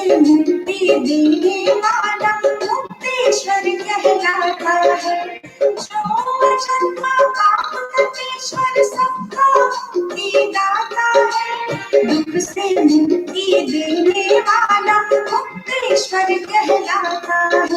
से मुक्ति देने वाला मुक्तेश्वर कहलाता है। जो वचन का पाप मुक्तेश्वर सबका मुक्ति दाता है। दुख से मुक्ति देने वाला मुक्तेश्वर कहलाता है।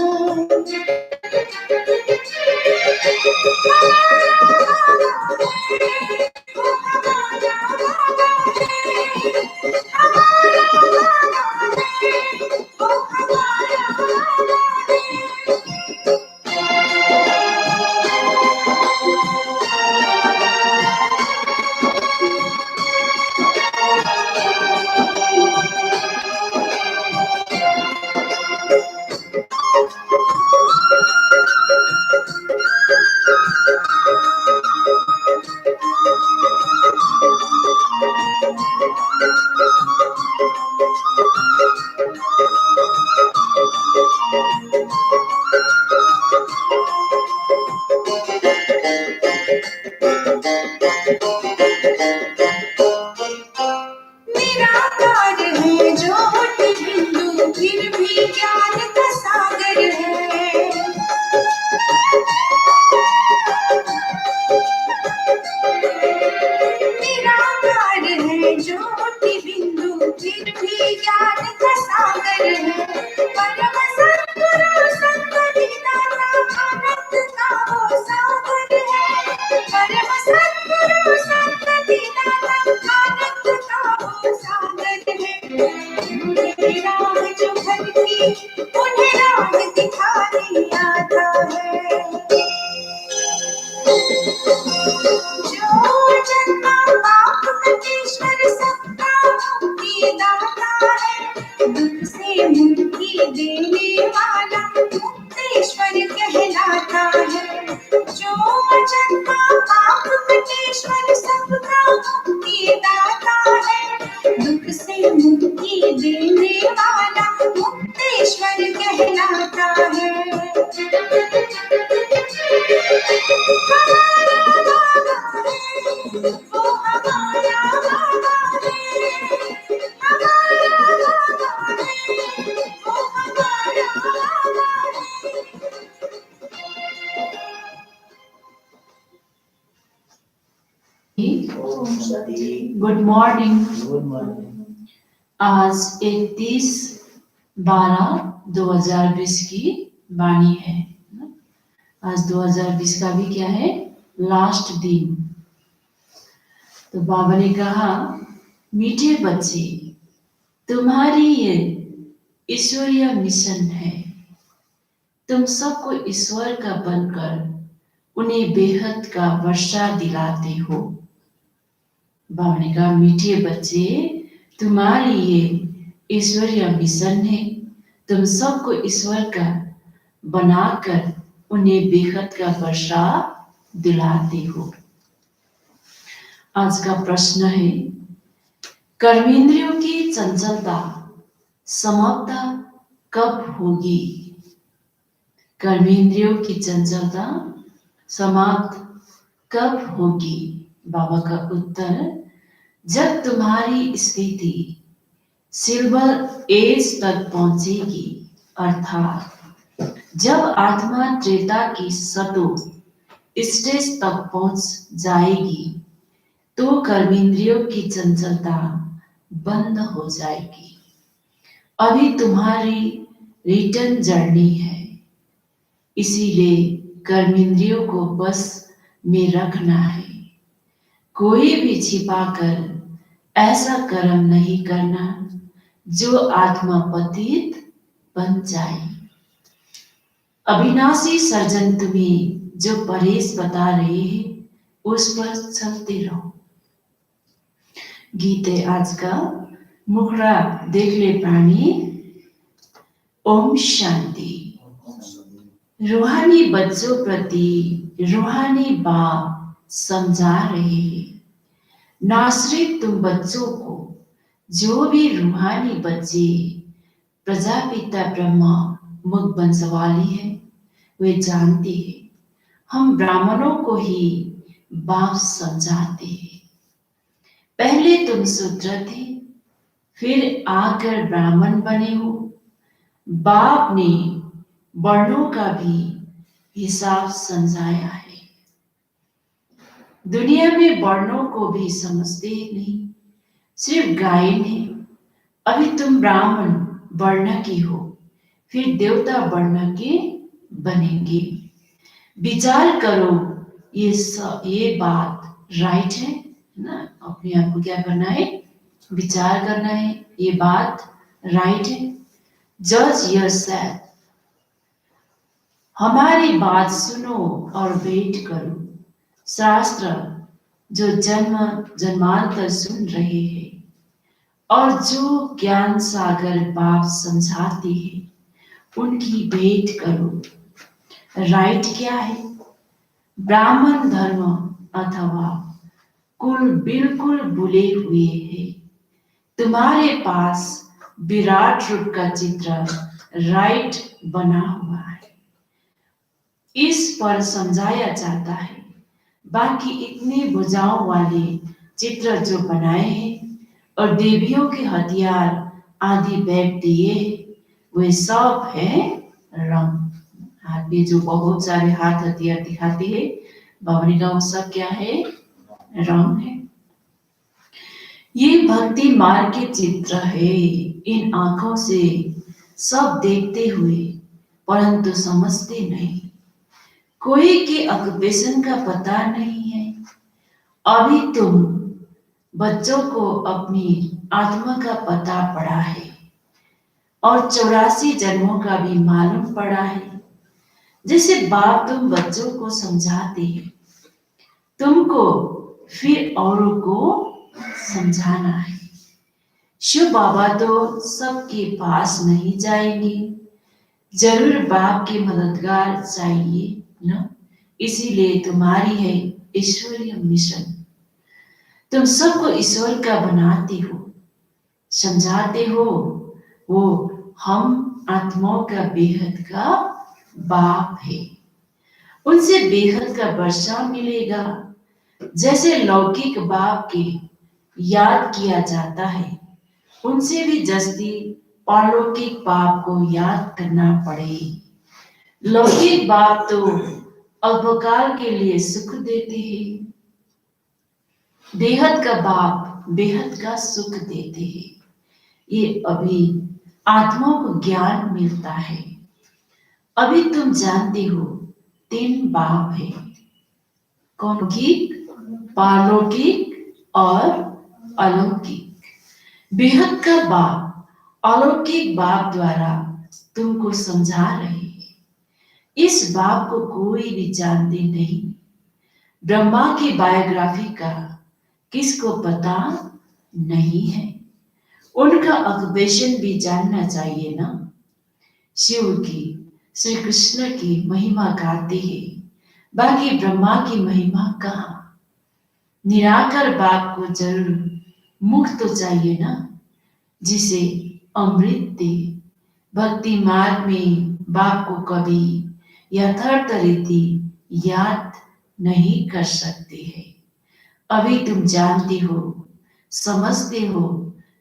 निराकार है ज्योति बिंदु फिर भी ज्ञान का सागर है। निराकार है ज्योति बिंदु फिर भी ज्ञान का सागर है। परम सद्गुरु संतति दाता आनंद का वो सागर है। परम सद्गुरु संतति दाता आनंद का वो सागर है। उन्हें राह जो भटकी उन्हें राह दिखाने आता है। जो जन्मा पाप मुक्तेश्वर सबका मुक्ति दाता है। दुख से मुक्ति देने वाला मुक्तेश्वर कहलाता है। जो जन्मा पाप मुक्तेश्वर सबका मुक्ति दाता है। दुख से मुक्ति देने वाला मुक्तेश्वर कहलाता है। Good morning. आज 31/12/2020 की वाणी है। आज 2020 का भी क्या है, लास्ट दिन। तो बाबा ने कहा, मीठे बच्चे, तुम्हारी ये ईश्वरीय मिशन है। तुम सबको ईश्वर का बनकर उन्हें बेहद का वर्षा दिलाते हो। बाबा ने कहा, मीठे बच्चे, तुम्हारी ये ईश्वरीय मिशन है। तुम सबको ईश्वर का बनाकर उन्हें बेहद का वर्षा दिलाते हो। आज का प्रश्न है, कर्मेंद्रियों की चंचलता समाप्त कब होगी? कर्मेंद्रियों की चंचलता समाप्त कब होगी? बाबा का उत्तर, जब तुम्हारी स्थिति सिल्वर एज तक पहुंचेगी, अर्थात जब आत्मा त्रेता की सतो स्टेज तक पहुंच जाएगी, तो कर्मेंद्रियों की चंचलता बंद हो जाएगी। अभी तुम्हारी रिटर्न जर्नी है, इसीलिए कर्मेंद्रियों को बस में रखना है। कोई भी छिपाकर ऐसा कर्म नहीं करना जो आत्मा पतित बन जाए। अविनाशी सर्जन तुम्हें जो परहेज बता रहे हैं, उस पर चलते रहो। गीत है आज का, मुखड़ा देख ले प्राणी, ओम शांति। रूहानी बच्चों प्रति रूहानी बाप समझा रहे हैं। नाश्रित तुम बच्चों को जो भी रूहानी बच्चे प्रजापिता ब्रह्मा मुख बंसवाली है, वे जानते हैं हम ब्राह्मणों को ही बाप समझाते हैं। पहले तुम शूद्र थे, फिर आकर ब्राह्मण बने हो। बाप ने वर्णों का भी हिसाब समझाया है। दुनिया में वर्णों को भी समझते नहीं, सिर्फ गायन है। अभी तुम ब्राह्मण वर्ण की हो, फिर देवता वर्ण के बनेंगे। विचार करो, ये बात राइट है ना? अपने आप को क्या करना है? विचार करना है, ये बात राइट है। जज योरसेल्फ। हमारी बात सुनो और वेट करो। शास्त्र जो जन्म जन्मांतर सुन रहे हैं और जो ज्ञान सागर बाप समझाते हैं, उनकी वेट करो। राइट क्या है? ब्राह्मण धर्म अथवा कुल बिल्कुल भूले हुए है। तुम्हारे पास विराट रूप का चित्र राइट बना हुआ है, इस पर समझाया जाता है। बाकी इतने भुजाओं वाले चित्र जो बनाए हैं और देवियों के हथियार आदि बैठ दिए, वे सब है रंग। हाथ में जो बहुत सारे हाथ हथियार दिखाते हैं, बावरी का वो सब क्या है? रंग है। ये भक्ति मार्ग के चित्र है। इन आंखों से सब देखते हुए परंतु समझते नहीं। कोई के ऑक्यूपेशन का पता नहीं है। अभी तुम बच्चों को अपनी आत्मा का पता पड़ा है और 84 जन्मों का भी मालूम पड़ा है। जैसे बाप तुम बच्चों को समझाते हैं, तुमको फिर औरों को समझाना है। शिव बाबा तो सबके पास नहीं जाएंगे, जरूर बाप के मददगार चाहिए न? इसीलिए तुम्हारी है ईश्वरीय मिशन। तुम सबको ईश्वर का बनाते हो, समझाते हो। वो हम आत्माओं का बेहद का बाप है। उनसे बेहद का वर्षा मिलेगा। जैसे लौकिक बाप के याद किया जाता है, उनसे भी जल्दी पारलौकिक बाप को याद करना पड़े। लौकिक बाप तो अल्पकाल के लिए सुख देते हैं, बेहद का बाप बेहद का सुख देते हैं। ये अभी आत्मा को ज्ञान मिलता है। अभी तुम जानते हो 3 बाप है। कौन की? पारलौकिक और अलौकिक। बेहद का बाप अलौकिक बाप द्वारा तुमको समझा रहे हैं। इस बाप को कोई भी जानते नहीं। ब्रह्मा की बायोग्राफी का किसको पता नहीं है? उनका ऑक्यूपेशन भी जानना चाहिए ना। शिव की, श्री कृष्ण की महिमा गाते हैं, बाकी ब्रह्मा की महिमा कहाँ? निराकार बाप को जरूर मुख तो चाहिए ना, जिसे अमृत दे। भक्ति मार्ग में बाप को कभी यथार्थ रीति याद नहीं कर सकते हैं। अभी तुम जानते हो, समझते हो,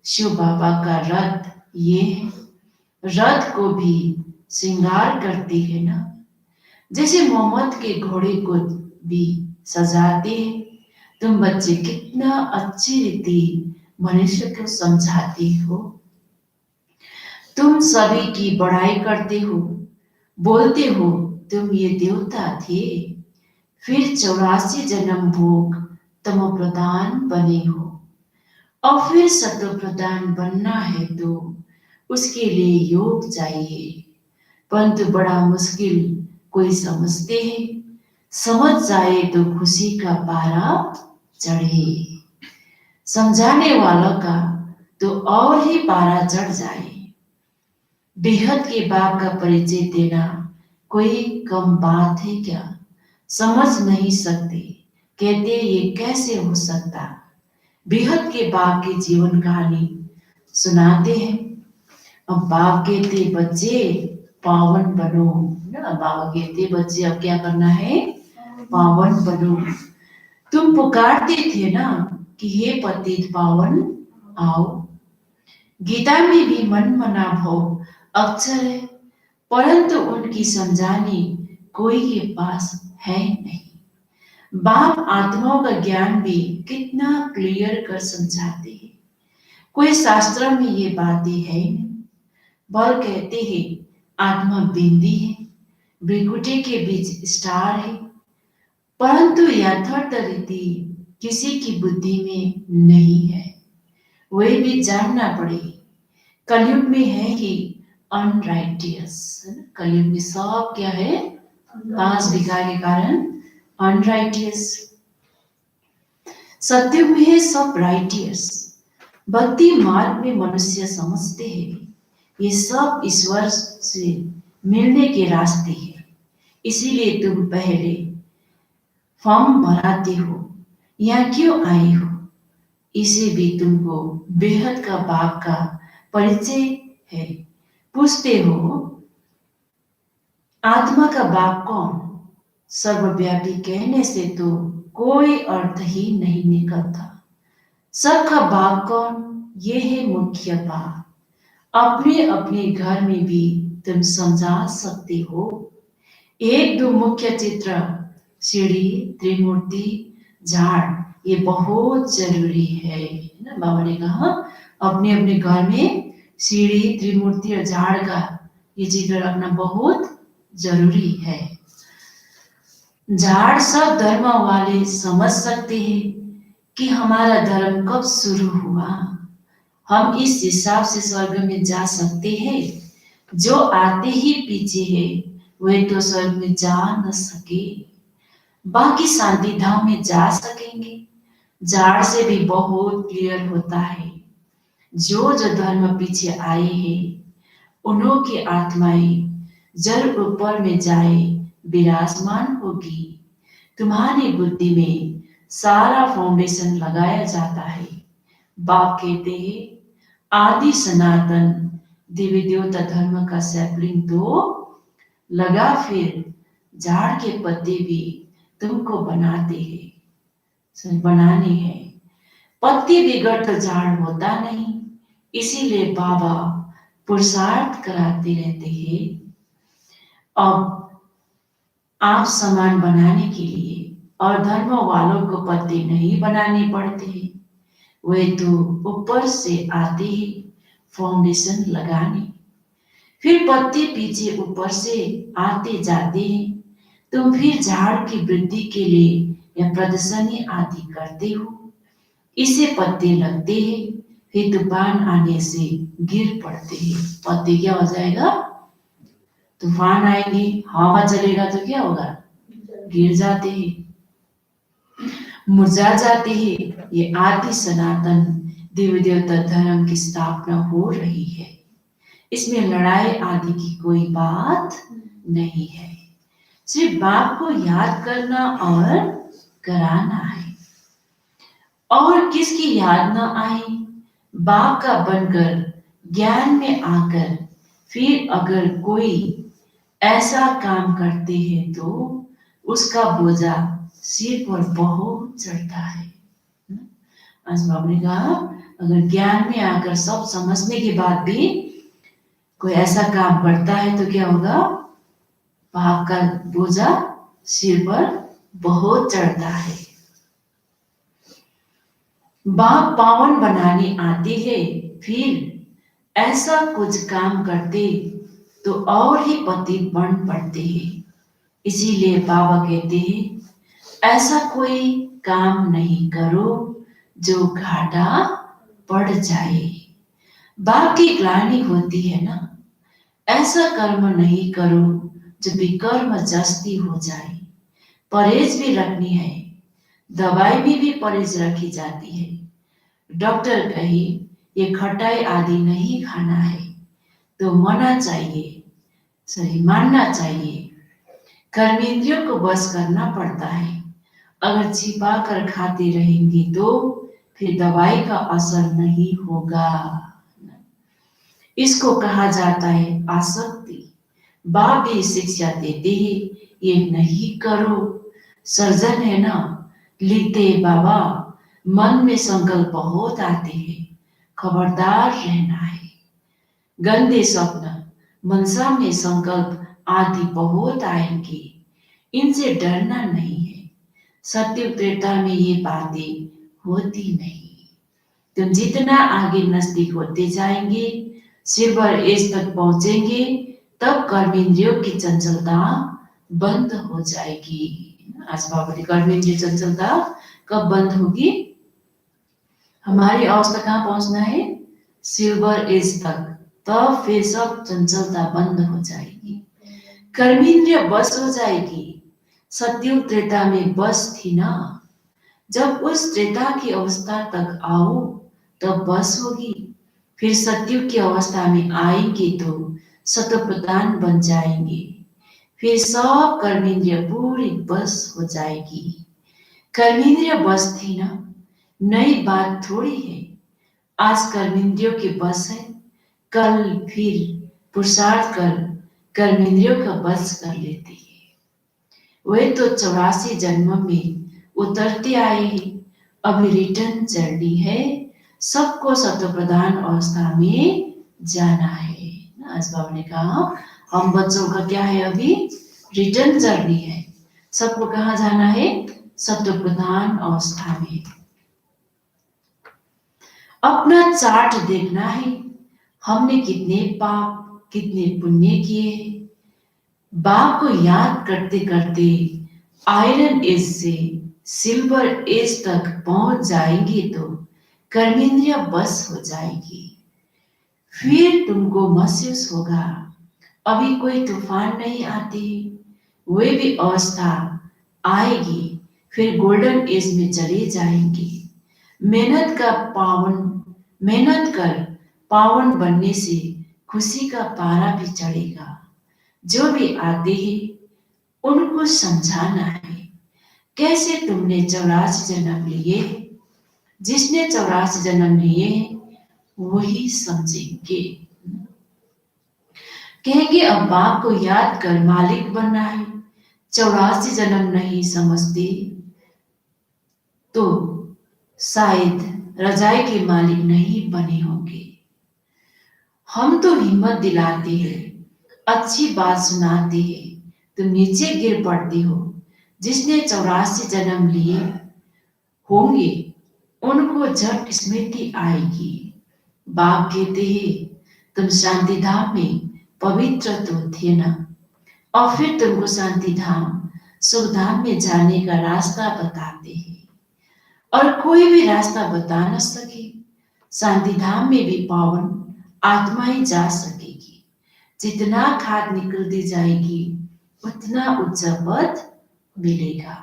शिव बाबा का रथ ये है। रथ को भी श्रृंगार करते हैं ना, जैसे मोहम्मद के घोड़े को भी सजाते हैं। तुम बच्चे कितना अच्छी रीति मनुष्य को समझाते हो। तुम सभी की बड़ाई करते हो, बोलते हो तुम ये देवता थे, फिर 84 जन्म भोग तमो प्रधान बने हो और फिर सत्व प्रधान बनना है तो उसके लिए योग चाहिए। परंतु बड़ा मुश्किल कोई समझते हैं। समझ जाए तो खुशी का पारा चढ़े, समझाने वालों का तो और ही पारा चढ़ जाए। बेहद के बाप का परिचय देना कोई कम बात है क्या? समझ नहीं सकते, कहते ये कैसे हो सकता? बेहद के बाप की जीवन कहानी सुनाते हैं। अब बाप कहते बच्चे पावन बनो ना। बाबा कहते बच्चे अब क्या करना है? पावन बनो। तुम पुकारते थे ना कि हे पतित पावन आओ। गीता में भी मन मना भव अक्षर है, परंतु उनकी समझाने कोई के पास है नहीं। बाप आत्माओं का ज्ञान भी कितना क्लियर कर समझाते हैं। कोई शास्त्र में ये बातें है नहीं। बल कहते हैं आत्मा बिंदी है, भ्रिकुटी के बीच स्टार है, परंतु यथार्थ रीति किसी की बुद्धि में नहीं है। वही भी जानना पड़ेगी। कलयुग में है कि अनराइटियस, कलयुग में सब क्या है, 5 विकार के कारण अनराइटियस। सत्युग में है सब राइटियस। भक्ति मार्ग में मनुष्य समझते हैं ये सब ईश्वर से मिलने के रास्ते हैं, इसीलिए तुम पहले फॉर्म भराते हो, यहाँ क्यों आए हो, इसे भी तुमको बेहद का बाप का परिचय है। पूछते हो आत्मा का बाप कौन? सर्वव्यापी कहने से तो कोई अर्थ ही नहीं निकलता। सबका बाप कौन? ये है मुख्य बात। अपने अपने घर में भी तुम समझा सकते हो। 1-2 मुख्य चित्र, सीढ़ी, त्रिमूर्ति, झाड़, ये बहुत जरूरी है ना। बाबा ने कहा अपने अपने घर में सीढ़ी, त्रिमूर्ति और झाड़ का ये चित्र रखना बहुत जरूरी है। झाड़ सब धर्म वाले समझ सकते हैं कि हमारा धर्म कब शुरू हुआ, हम इस हिसाब से स्वर्ग में जा सकते हैं। जो आते ही पीछे है वे तो स्वर्ग में जा न सके, बाकी शांति धाम में जा सकेंगे। झाड़ से भी बहुत क्लियर होता है जो जो धर्म पीछे आए हैं उन्हों की आत्माएं जल ऊपर में जाए विराजमान होगी। तुम्हारी बुद्धि में सारा फाउंडेशन लगाया जाता है। बाप कहते हैं आदि सनातन देवी देवता धर्म का सैपलिंग तो लगा, फिर झाड़ के पत्ते भी तुमको बनाते हैं, बनाने हैं। पत्ती बिगड़ तो झाड़ होता नहीं, इसीलिए बाबा पुरुषार्थ कराते रहते हैं। अब आप सामान बनाने के लिए और धर्म वालों को पत्ते नहीं बनाने पड़ते हैं, वे तो ऊपर से आते हैं फाउंडेशन लगाने, फिर पत्ते पीछे ऊपर से आते जाते हैं। तुम फिर झाड़ की वृद्धि के लिए या प्रदर्शनी आदि करते हो, इसे पत्ते लगते हैं, फिर तूफान आने से गिर पड़ते हैं। पत्ते क्या हो जाएगा, तूफान आएंगे, हवा चलेगा तो क्या होगा, गिर जाते हैं, मुरझा जाते हैं। ये आदि सनातन देवी देवता धर्म की स्थापना हो रही है, इसमें लड़ाई आदि की कोई बात नहीं है। सिर्फ बाप को याद करना और कराना है, और किसकी याद ना आए, बाप का बनकर ज्ञान में आकर फिर अगर कोई ऐसा काम करते हैं तो उसका बोझा सिर पर बहुत चढ़ता है। आज बाबा ने कहा अगर ज्ञान में आकर सब समझने के बाद भी कोई ऐसा काम करता है तो क्या होगा, पाप का बोझा सिर पर बहुत चढ़ता है। बाप पावन बनाने आते हैं, फिर ऐसा कुछ काम करते तो और ही पतित बन पड़ते हैं। इसीलिए बाबा कहते हैं ऐसा कोई काम नहीं करो जो घाटा पड़ जाए। बाप की ग्लानि होती है ना, ऐसा कर्म नहीं करो जो विकर्म जस्ती हो जाए। परहेज भी रखनी है, दवाई में भी परहेज रखी जाती है। डॉक्टर कहे ये खटाई आदि नहीं खाना है तो मानना चाहिए। कर्मेंद्रियों को बस करना पड़ता है। अगर छिपा कर खाते रहेंगे तो फिर दवाई का असर नहीं होगा। इसको कहा जाता है आसक्ति। बाप भी शिक्षा देते हैं ये नहीं करो। सर्जन है ना, लिखते बाबा मन में संकल्प बहुत आते हैं, खबरदार रहना है। गंदे स्वप्न, मनसा में संकल्प आदि बहुत आएंगे, इनसे डरना नहीं है। सत्युग त्रेता में ये बातें होती नहीं। तुम जितना आगे नजदीक होते जाएंगे, सिल्वर एज तक पहुंचेंगे, तब कर्मेंद्रियों की चंचलता बंद हो जाएगी। आज बाबा की कर्मेंद्रिय चंचलता कब बंद होगी? हमारी अवस्था कहाँ पहुंचना है? सिल्वर एज तक, तब फिर सब चंचलता बंद हो जाएगी, कर्मेंद्रिय बस हो जाएगी। सत्युग त्रेता में बस थी ना, जब उस त्रेता की अवस्था तक आओ तब बस होगी। फिर सत्युग की अवस्था में आएंगे तो सतप्रधान बन जाएंगे, फिर सब कर्मेंद्रिय पूरी बस हो जाएगी। कर्मेंद्रिय बस थी ना, नई बात थोड़ी है। आज कर्मेंद्रियों की बस है, कल फिर पुरुषार्थ कर कर्मेंद्रियों का बस कर लेती है। वे तो 84 जन्म में उतरते आए हैं, अभी रिटर्न जर्नी है, सबको सत्वप्रधान अवस्था में जाना है। आज बाबा ने कहा हम बच्चों का क्या है? अभी रिटर्न जर्नी है, सबको कहाँ जाना है? सत्वप्रधान अवस्था में। अपना चार्ट देखना है, हमने कितने पाप कितने पुण्य किए हैं। बाप को याद करते करते आयरन एज से सिल्वर एज तक पहुंच जाएंगे तो कर्मेंद्रिय बस हो जाएगी। फिर तुमको महसूस होगा अभी कोई तूफान नहीं आती, वे भी अवस्था आएगी, फिर गोल्डन एज में चले जाएंगे। मेहनत कर पावन बनने से खुशी का पारा भी चढ़ेगा। जो भी आते हैं उनको समझाना है कैसे तुमने 84 जन्म लिए। जिसने 84 जन्म लिए वही समझेंगे। कहेंगे अब बाप को याद कर मालिक बनना है, 84 जन्म नहीं समझते तो शायद रजाई के मालिक नहीं बने होंगे। हम तो हिम्मत दिलाते हैं, अच्छी बात सुनाते हैं, तुम नीचे गिर पड़ती हो। जिसने 84 जन्म लिए होंगे उनको झट स्मृति आएगी। बाप कहते हैं तुम शांति धाम में पवित्र तो थे ना, और फिर तुमको शांति धाम सुख धाम में जाने का रास्ता बताते हैं। और कोई भी रास्ता बता न सके, शांति धाम में भी पावन आत्मा ही जा सकेगी। जितना खाद निकलती जाएगी उतना उच्च पद मिलेगा।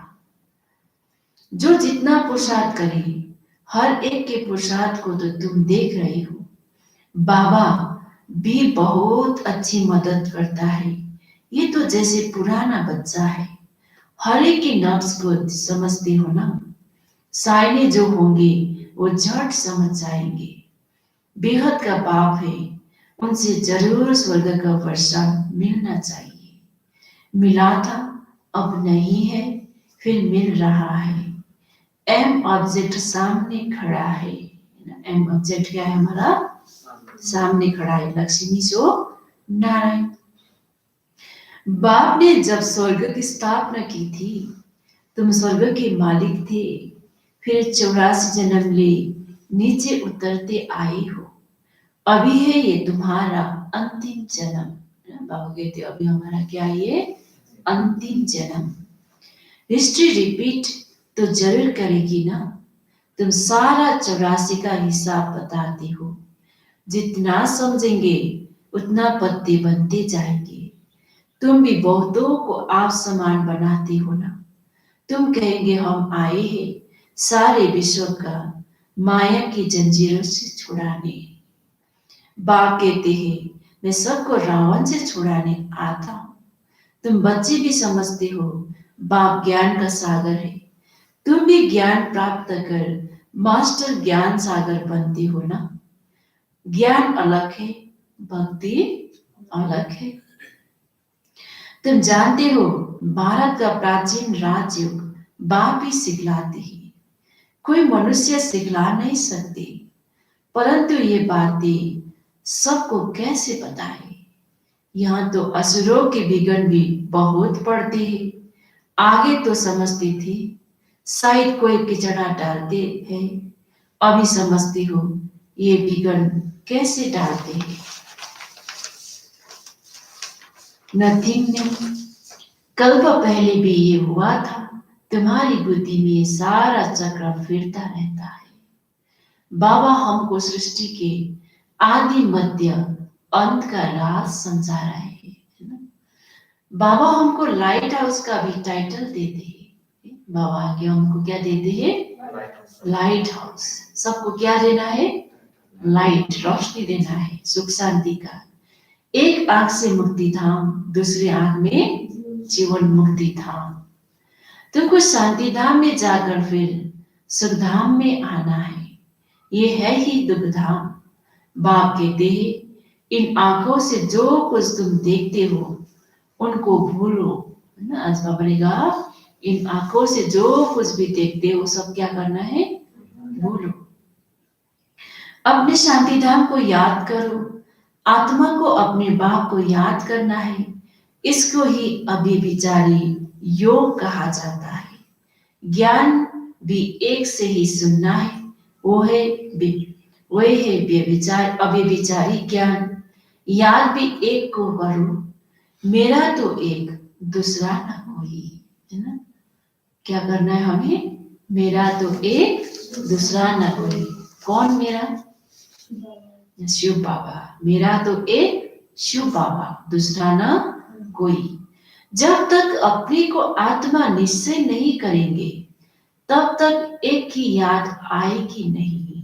जो जितना पुरुषार्थ करे, हर एक के पुरुषार्थ को तो तुम देख रहे हो। बाबा भी बहुत अच्छी मदद करता है। ये तो जैसे पुराना बच्चा है, हर एक के नफ्स को समझते हो ना। साइने जो होंगे वो झट समझ जाएंगे। बेहद का बाप है, उनसे जरूर स्वर्ग का वर्षा मिलना चाहिए। मिला था, अब नहीं है, फिर मिल रहा है। एम ऑब्जेक्ट सामने खड़ा है। एम ऑब्जेक्ट क्या है? हमारा सामने खड़ा है, लक्ष्मी जो नारायण। बाप ने जब स्वर्ग की स्थापना की थी तुम स्वर्ग के मालिक थे, फिर 84 जन्म ले नीचे उतरते आए हो। अभी है ये तुम्हारा अंतिम जन्म। बाबा कहते अभी हमारा क्या है? ये अंतिम जन्म। हिस्ट्री रिपीट तो जरूर करेगी ना। तुम सारा 84 का हिसाब बताते हो। जितना समझेंगे उतना पत्ते बनते जाएंगे। तुम भी बहुतों को आप समान बनाते हो ना। तुम कहेंगे हम आए हैं सारे विश्व का माया की जंजीरों से छुड़ाने। बाप कहते हैं मैं सबको रावण से छुड़ाने आता हूं। तुम बच्चे भी समझते हो बाप ज्ञान का सागर है। तुम भी ज्ञान प्राप्त कर मास्टर ज्ञान सागर बनते हो ना। ज्ञान अलग है, भक्ति अलग है। तुम जानते हो भारत का प्राचीन राजयोग बाप ही सिखलाते हैं, कोई मनुष्य सिखला नहीं सकते। परंतु ये बातें सबको कैसे बताए? यहाँ तो असुरों के विघ्न भी बहुत पड़ते हैं। आगे तो समझती थी शायद कोई किचड़ा डालते हैं, अभी समझती हो ये विघ्न कैसे डालते हैं। नथिंग न्यू, कल्प पहले भी ये हुआ था। तुम्हारी बुद्धि में सारा चक्र फिरता रहता है। बाबा हमको सृष्टि के आदि मध्य अंत का राज समझा रहे हैं, है ना। बाबा हमको लाइट हाउस का भी टाइटल देते हैं। बाबा आगे हमको क्या देते हैं? Light house. सबको क्या देना है? लाइट, रोशनी देना है, सुख शांति का। एक आंख से मुक्ति धाम, दूसरी आंख में जीवन मुक्ति धाम। तुमको शांति धाम में जाकर फिर सुख धाम में आना है। ये है ही दुख धाम। बाप कहते हैं इन आंखों से जो कुछ तुम देखते हो उनको भूलो, है ना। आज बाबा ने कहा इन आंखों से जो कुछ भी देखते हो सब क्या करना है? भूलो। अपने शांति धाम को याद करो। आत्मा को अपने बाप को याद करना है। इसको ही अभिविचारी योग कहा जाता है। ज्ञान भी एक से ही सुनना है, वो है व्यभिचार अभिविचारी ज्ञान। याद भी एक को करो, मेरा तो एक दूसरा न कोई, है ना। क्या करना है हमें? मेरा तो एक दूसरा न कोई। कौन मेरा? शिव बाबा। मेरा तो एक शिव बाबा, दूसरा न कोई। जब तक अपने को आत्मा निश्चय नहीं करेंगे तब तक एक की याद आएगी नहीं।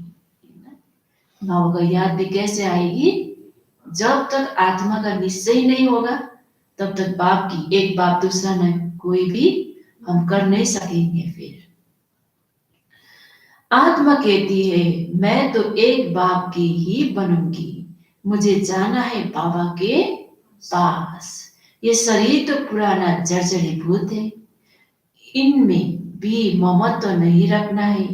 बाबा का याद भी कैसे आएगी? जब तक आत्मा का निश्चय नहीं होगा तब तक बाप की एक बाप दूसरा न कोई भी हम कर नहीं सकेंगे। फिर आत्मा कहती है मैं तो एक बाप की ही बनूंगी, मुझे जाना है बाबा के पास। ये शरीर तो पुराना जर्जरीभूत है, इनमें भी ममत्व तो नहीं रखना है।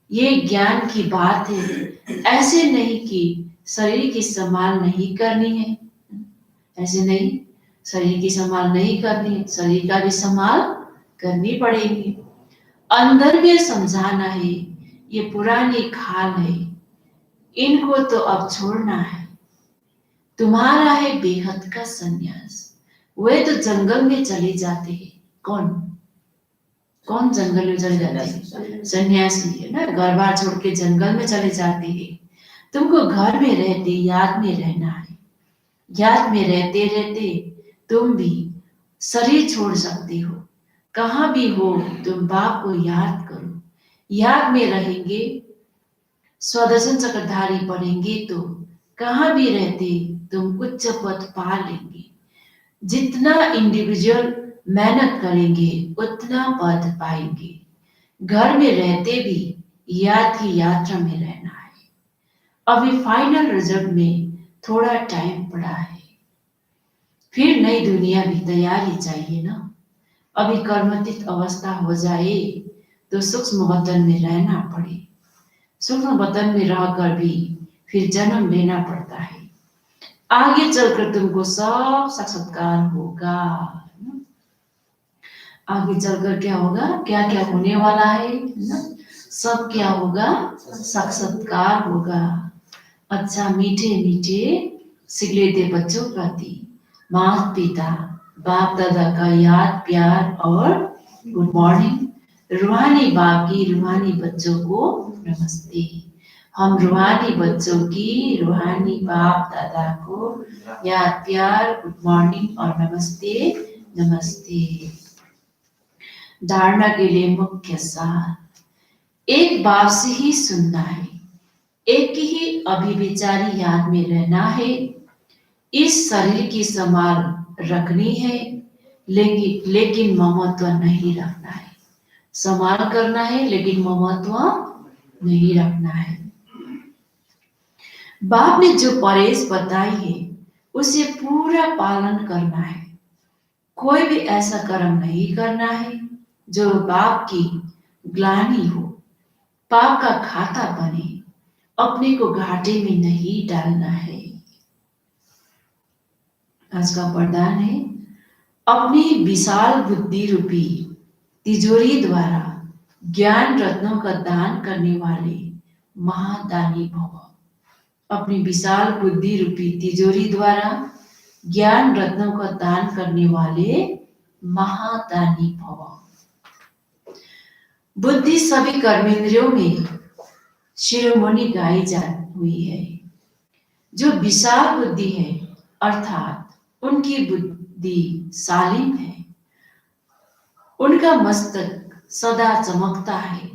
ये ज्ञान की बात है। ऐसे नहीं कि शरीर की संभाल नहीं करनी है, ऐसे नहीं शरीर की संभाल नहीं करनी है, शरीर का भी संभाल करनी पड़ेगी। अंदर भी समझाना है ये पुरानी खाल है, इनको तो अब छोड़ना है। तुम्हारा है बेहद का संन्यास। वे तो जंगल में चले जाते हैं। कौन कौन जंगल में चले जाते हैं? सन्यासी, है ना। घर बार छोड़ के जंगल में चले जाते हैं। तुमको घर में रहते याद में रहना है। याद में रहते रहते तुम भी शरीर छोड़ सकते हो। कहाँ भी हो तुम बाप को याद करो। याद में रहेंगे, स्वदर्शन चक्रधारी बनेंगे तो कहाँ भी रहते तुम उच्च पद पा लेंगे। जितना इंडिविजुअल मेहनत करेंगे उतना पद पाएंगे। घर में रहते भी याद की यात्रा में रहना है। अभी फाइनल रिजल्ट में थोड़ा टाइम पड़ा है, फिर नई दुनिया भी तैयारी चाहिए ना। अभी कर्मतीत अवस्था हो जाए तो सूक्ष्म वतन में रहना पड़े। सूक्ष्म वतन में रहकर भी फिर जन्म लेना पड़ता है। आगे चलकर तुमको सब साक्षात्कार होगा। आगे चलकर क्या होगा? क्या क्या होने वाला है ना? सब क्या होगा? साक्षात्कार होगा। अच्छा मीठे मीठे सिगलेते बच्चों प्रति माता पिता बाप दादा का याद प्यार और गुड मॉर्निंग। रूहानी बाप की रूहानी बच्चों को नमस्ते। हम रूहानी बच्चों की रूहानी बाप दादा को याद प्यार गुड मॉर्निंग और नमस्ते नमस्ते। धारणा के लिए मुख्य सार, एक बाप से ही सुनना है, एक ही अभिविचारी याद में रहना है। इस शरीर की संभाल रखनी है, लेकिन ममत्व नहीं रखना है। संभाल करना है लेकिन ममत्व नहीं रखना है। बाप ने जो परहेज बताई है उसे पूरा पालन करना है। कोई भी ऐसा कर्म नहीं करना है जो बाप की ग्लानि हो, पाप का खाता बने अपने को घाटे में नहीं डालना है। आज का वरदान है, अपनी विशाल बुद्धि रूपी तिजोरी द्वारा ज्ञान रत्नों का दान करने वाले महादानी भव। अपनी विशाल बुद्धि रूपी तिजोरी द्वारा ज्ञान रत्नों का दान करने वाले महादानी भव। बुद्धि सभी कर्मेंद्रियों में शिरोमणि गाई जा हुई है। जो विशाल बुद्धि है अर्थात उनकी बुद्धि सालिम है, उनका मस्तक सदा चमकता है,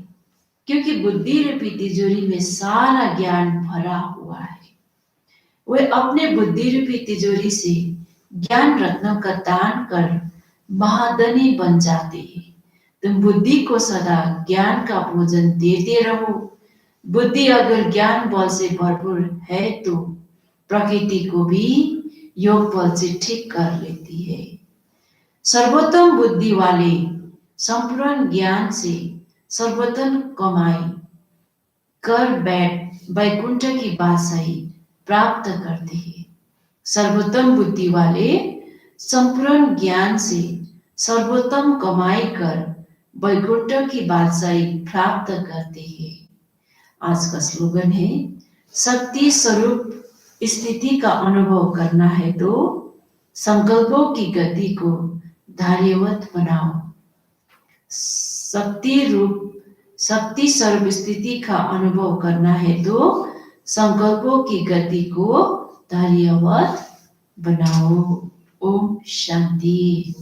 क्योंकि बुद्धि रूपी तिजोरी में सारा ज्ञान भरा हुआ है। वे अपने बुद्धि रूपी तिजोरी से ज्ञान रत्नों का दान कर महाधनी बन जाते हैं। तुम बुद्धि को सदा ज्ञान का भोजन देते रहो। बुद्धि अगर ज्ञान बल से भरपूर है तो प्रकृति को भी योग बल से ठीक कर लेती है। सर्वोत्तम बुद्धि वाले संपूर्ण ज्ञान से सर्वोत्तम कमाई कर वैकुंठ की बादशाही प्राप्त करते हैं। सर्वोत्तम बुद्धि वाले संपूर्ण ज्ञान से सर्वोत्तम कमाई कर वैकुंठ की बादशाही प्राप्त करते हैं। आज का स्लोगन है, शक्ति स्वरूप स्थिति का अनुभव करना है तो संकल्पों की गति को धार्यवत बनाओ। शक्ति स्वरूप स्थिति का अनुभव करना है तो संकल्पों की गति को धार्यवत बनाओ। ओम शांति।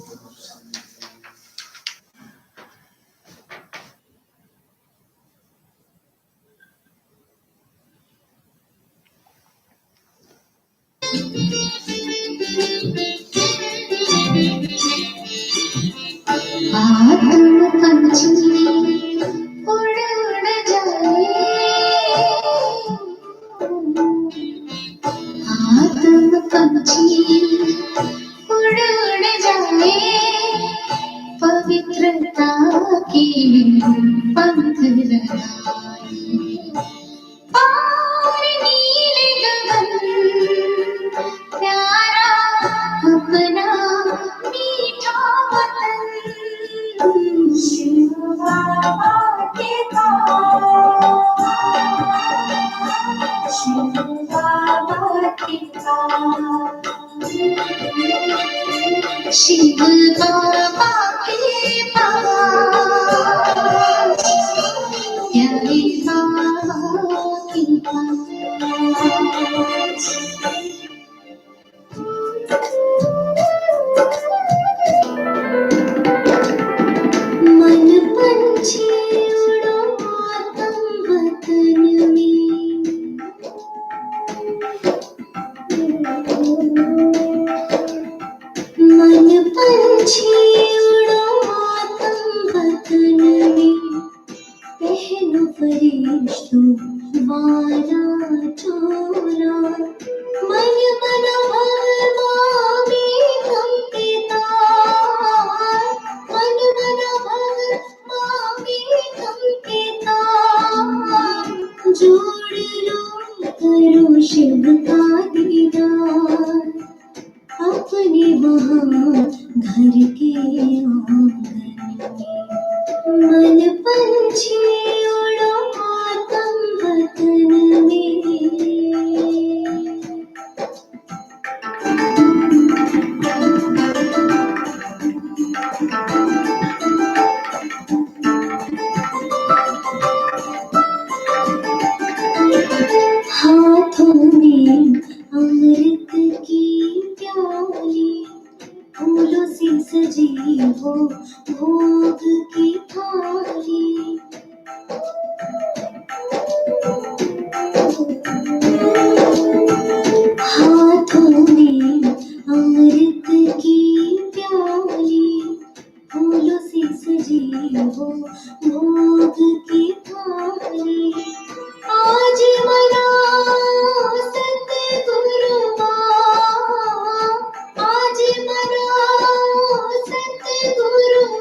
आत्म पंछी उड़ उड़ जाए, आत्म पंछी उड़ उड़ जाए, पवित्रता के पंख लहराए। पार नीले गगन प्यारा अपना मीठा वतन, शिव बाबा के पास, शिव बाबा के पास, शिव बाबा के पास, प्यारे बाबा के पास। मन पंछी उड़ो आत्म वतन में, मन पंछी उड़ो आत्म वतन में, पहनो फरिश्तों वाला चोला, मन मन भर मांगे कंपे तार, मन मन भर मांगे कंपे तार, जोड़ लो करो शिव का दीदार, अपने वहाँ घर के आंगन में। मन पंछी उड़ो आत्म वतन में। हाथों में अमृत की प्याली, फूलों से सजी हो भोग की थाली, हाथों में अमृत की प्याली, फूलों से सजी हो भोग की थाली, आज मनाओ सतगुरुवार, आज मनाओ सतगुरुवार,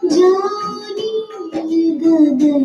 जाओ नील गगन